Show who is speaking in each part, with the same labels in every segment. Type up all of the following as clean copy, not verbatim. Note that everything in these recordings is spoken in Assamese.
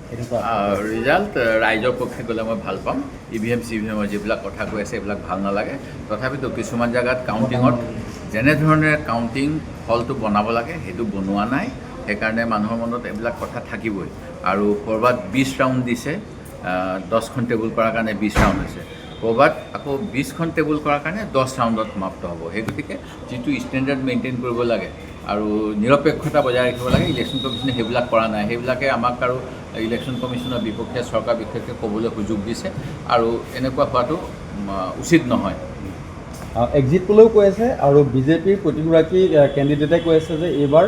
Speaker 1: ৰিজাল্ট ৰাইজৰ পক্ষে গ'লে মই ভাল পাম। EVM CVMৰ যিবিলাক কথা কৈ আছে এইবিলাক ভাল নালাগে। তথাপিতো কিছুমান জেগাত কাউণ্টিঙত যেনেধৰণে কাউণ্টিং হলটো বনাব লাগে সেইটো বনোৱা নাই, সেইকাৰণে মানুহৰ মনত এইবিলাক কথা থাকিবই। আৰু ক'ৰবাত 20 ৰাউণ্ড দিছে, 10খন টেবুল কৰাৰ কাৰণে 20 ৰাউণ্ড হৈছে, ক'ৰবাত আকৌ 20খন টেবুল কৰাৰ কাৰণে 10 ৰাউণ্ডত সমাপ্ত হ'ব। সেই গতিকে যিটো ষ্টেণ্ডাৰ্ড মেইনটেইন কৰিব লাগে আৰু নিৰপেক্ষতা বজাই ৰাখিব লাগে, ইলেকশ্যন কমিশ্যনে সেইবিলাক কৰা নাই। সেইবিলাকে আমাক আৰু ইলেকশ্যন কমিশ্যনৰ বিপক্ষে চৰকাৰ বিশেষকৈ ক'বলৈ সুযোগ দিছে আৰু এনেকুৱা হোৱাটো উচিত নহয়।
Speaker 2: এক্সিট পোলেও কৈ আছে আৰু বিজেপিৰ প্ৰতিগৰাকী কেণ্ডিডেটে কৈ আছে যে এইবাৰ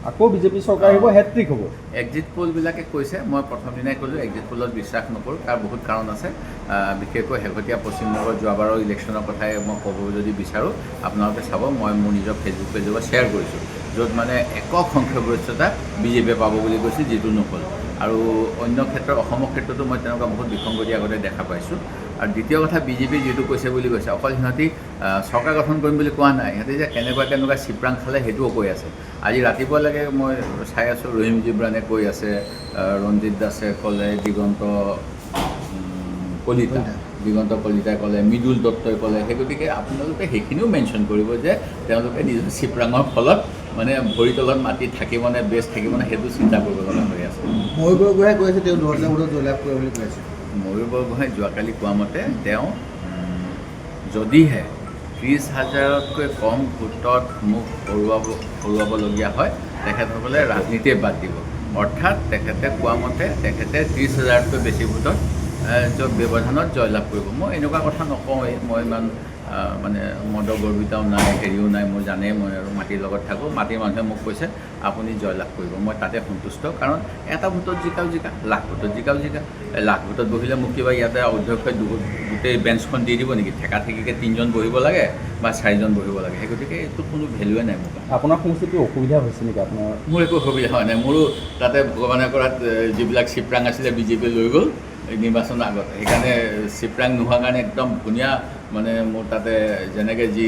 Speaker 2: আকৌ বিজেপি চৰকাৰ আহিব, হেট্ৰিক হ'ব।
Speaker 1: এক্সিট পোলবিলাকে কৈছে, মই প্ৰথম দিনাই ক'লোঁ এক্সিট পোলত বিশ্বাস নকৰোঁ। তাৰ বহুত কাৰণ আছে, বিশেষকৈ শেহতীয়া পশ্চিমবংগৰ যোৱাবাৰৰ ইলেকশ্যনৰ কথাই মই ক'ব যদি বিচাৰোঁ, আপোনালোকে চাব, মই মোৰ নিজৰ ফেচবুক পেজৰ পৰা শ্বেয়াৰ কৰিছোঁ, য'ত মানে একক সংখ্যাগৰিষ্ঠতা বিজেপিয়ে পাব বুলি কৈছিল, যিটো নহ'ল। আৰু অন্য ক্ষেত্ৰত অসমৰ ক্ষেত্ৰতো মই তেনেকুৱা বহুত বিসংগতি আগতে দেখা পাইছোঁ। আৰু দ্বিতীয় কথা, বিজেপি যিটো কৈছে বুলি কৈছে, অকল সিহঁতি চৰকাৰ গঠন কৰিম বুলি কোৱা নাই, সিহঁতি যে কেনেকুৱা চিপৰাং খালে সেইটোও কৈ আছে। আজি ৰাতিপুৱালৈকে মই চাই আছোঁ, ৰহিম জিব্ৰানে কৈ আছে, ৰঞ্জিত দাসে ক'লে, দিগন্ত কলিতাই ক'লে, মৃদুল দত্তই ক'লে। সেই গতিকে আপোনালোকে সেইখিনিও মেনশ্যন কৰিব যে তেওঁলোকে নিজৰ চিপৰাঙৰ ফলত মানে ভৰি তলত মাটি থাকিবনে, বেছ থাকিবনে, সেইটো চিন্তা কৰিব লগা হৈ আছে।
Speaker 3: ময়ূৰ বৰগোহাঁই কৈ আছে তেওঁ 10,000 ভোটত জয়লাভ কৰে বুলি কৈ আছে।
Speaker 1: ময়ূৰ বৰগোহাঁই যোৱাকালি কোৱা মতে তেওঁ যদিহে 30,000তকৈ কম ভোটত মোক হৰুৱাবলগীয়া হয়, তেখেতসকলে ৰাজনীতিয়ে বাদ দিব। অৰ্থাৎ তেখেতে কোৱা মতে তেখেতে 30,000তকৈ বেছি ভোটত ব্যৱধানত জয়লাভ কৰিব। মই এনেকুৱা কথা নকওঁৱেই, মই ইমান মানে মদগৰ্বিতাও নাই, হেৰিও নাই, মই জানেই মই আৰু মাটিৰ লগত থাকোঁ। মাটিৰ মানুহে মোক কৈছে আপুনি জয়লাভ কৰিব, মই তাতে সন্তুষ্ট। কাৰণ এটা ভোটত জিকাও জিকা, লাখ ভোটত জিকাও জিকা। লাখ ভোটত বহিলে মোক কিবা ইয়াতে অধ্যক্ষই গোটেই বেঞ্চখন দি দিব নেকি? ঠেকা ঠেকিকৈ 3জন বহিব লাগে বা 4জন বহিব লাগে। সেই গতিকে এইটো কোনো ভেলুৱে নাই মোক।
Speaker 2: আপোনাৰ সমষ্টিটো অসুবিধা হৈছে নেকি আপোনাৰ?
Speaker 1: মোৰ একো অসুবিধা হোৱা নাই। মোৰো তাতে ভগৱানে কৰাত যিবিলাক চিপৰাং আছিলে বিজেপিয়ে লৈ গ'ল নিৰ্বাচনৰ আগত, সেইকাৰণে চিপৰাং নোহোৱাৰ কাৰণে একদম ধুনীয়া, মানে মোৰ তাতে যেনেকৈ যি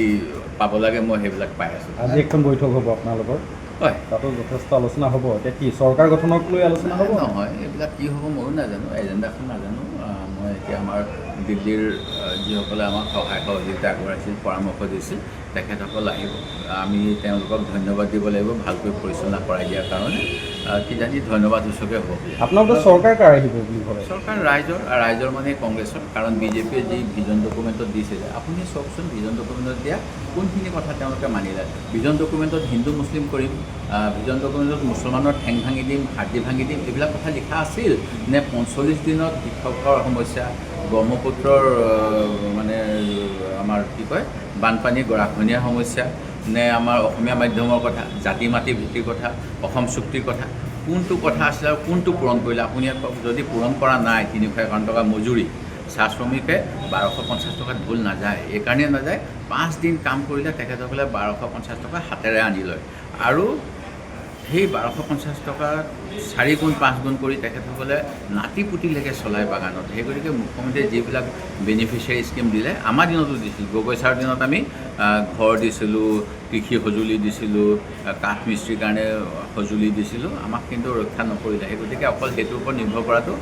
Speaker 1: পাব লাগে মই সেইবিলাক পাই আছোঁ।
Speaker 2: আজি এখন বৈঠক হ'ব আপোনালোকৰ?
Speaker 1: হয়,
Speaker 2: তাতো যথেষ্ট আলোচনা হ'ব। এতিয়া কি চৰকাৰ গঠনক লৈ আলোচনা হ'ব?
Speaker 1: নহয়, এইবিলাক কি হ'ব ময়ো নাজানো, এজেণ্ডাখন নাজানো। মই এতিয়া আমাৰ দিল্লীৰ যিসকলে আমাক সহায় সহযোগিতা আগবঢ়াইছিল, পৰামৰ্শ দিছিল, তেখেতসকল আহিব। আমি তেওঁলোকক ধন্যবাদ দিব লাগিব ভালকৈ পৰিচালনা কৰাই দিয়াৰ কাৰণে। কিজানি ধন্যবাদ সূচকে হ'ব।
Speaker 2: আপোনালোকৰ চৰকাৰ কাৰ আহিব বুলি ভাবে?
Speaker 1: চৰকাৰ ৰাইজৰ মানে কংগ্ৰেছৰ। কাৰণ বিজেপিয়ে যি ভিজন ডকুমেণ্টত দিছিলে, আপুনি চাওকচোন ভিজন ডকুমেণ্টত দিয়া কোনখিনি কথা তেওঁলোকে মানিলে। ভিজন ডকুমেণ্টত হিন্দু মুছলিম কৰিম, ভিজন ডকুমেণ্টত মুছলমানৰ ঠেং ভাঙি দিম, হাৰ্দি ভাঙি দিম, এইবিলাক কথা লিখা আছিল নে? 45 দিনত কৃষকৰ সমস্যা, ব্ৰহ্মপুত্ৰৰ মানে আমাৰ কি কয় বানপানী গৰাখহনীয়াৰ সমস্যা, নে আমাৰ অসমীয়া মাধ্যমৰ কথা, জাতি মাটি ভিত্তিৰ কথা, অসম চুক্তিৰ কথা, কোনটো কথা আছিলে আৰু কোনটো পূৰণ কৰিলে আপুনি কওক। যদি পূৰণ কৰা নাই 351 টকা মজুৰি, চাহ শ্ৰমিকে 1250 টকাত ভুল নাযায়। এইকাৰণে নাযায়, 5 দিন কাম কৰিলে তেখেতসকলে 1250 টকা হাতেৰে আনি লয়। আৰু সেই 1250 টকা 4 গুণ 5 গুণ কৰি তেখেতসকলে নাতি পুতিলৈকে চলায় বাগানত। সেই গতিকে মুখ্যমন্ত্ৰীয়ে যিবিলাক বেনিফিচিয়াৰী স্কিম দিলে, আমাৰ দিনতো দিছিল। গগৈ ছাৰৰ দিনত আমি ঘৰ দিছিলোঁ, কৃষি সঁজুলি দিছিলোঁ, কাঠ মিস্ত্ৰীৰ কাৰণে সঁজুলি দিছিলোঁ, আমাক কিন্তু ৰক্ষা নকৰিলে। সেই গতিকে অকল সেইটোৰ ওপৰত নিৰ্ভৰ কৰাটো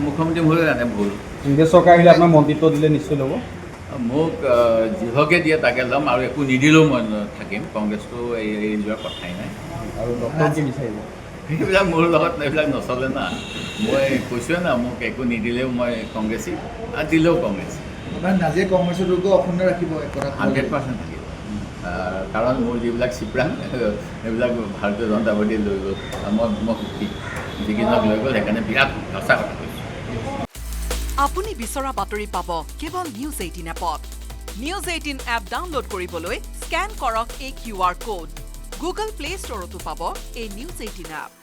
Speaker 1: মুখ্যমন্ত্ৰী মহোদয়ে জানে ভুল।
Speaker 2: কংগ্ৰেছ চৰকাৰ আহিলে আপোনাৰ মন্ত্ৰিত্ব দিলে নিশ্চয় ল'ব?
Speaker 1: মোক যিহকে দিয়ে তাকে ল'ম, আৰু একো নিদিলেও মই থাকিম। কংগ্ৰেছটো এৰি যোৱাৰ কথাই নাই।
Speaker 2: আৰু ডক্টৰ কি বিচাৰিব?
Speaker 1: সেইবিলাক মোৰ লগত এইবিলাক নচলে না। মই কৈছোঁৱে না, মোক একো নিদিলেও মই কংগ্ৰেছী, আৰু দিলেও কংগ্ৰেছী।
Speaker 3: আপোনাৰ নাজিয়ে কংগ্ৰেছৰ দুৰ্গ অক্ষুণ্ণ ৰাখিব,
Speaker 1: 100% থাকিব। কাৰণ মোৰ যিবিলাক চিপৰাং সেইবিলাক ভাৰতীয় জনতা পাৰ্টীয়ে লৈ গ'ল। মই সুখী, যিকেইজনক লৈ গ'ল সেইকাৰণে বিৰাট সঁচা কথা কৈছোঁ।
Speaker 4: আপুনি বিচৰা বাতৰি পাব কেৱল নিউজ 18 এপত। নিউজ 18 এপ ডাউনলোড কৰিবলৈ স্কেন কৰক এই QR কোড। গুগল প্লে ষ্টৰতো পাব এই নিউজ 18 এপ।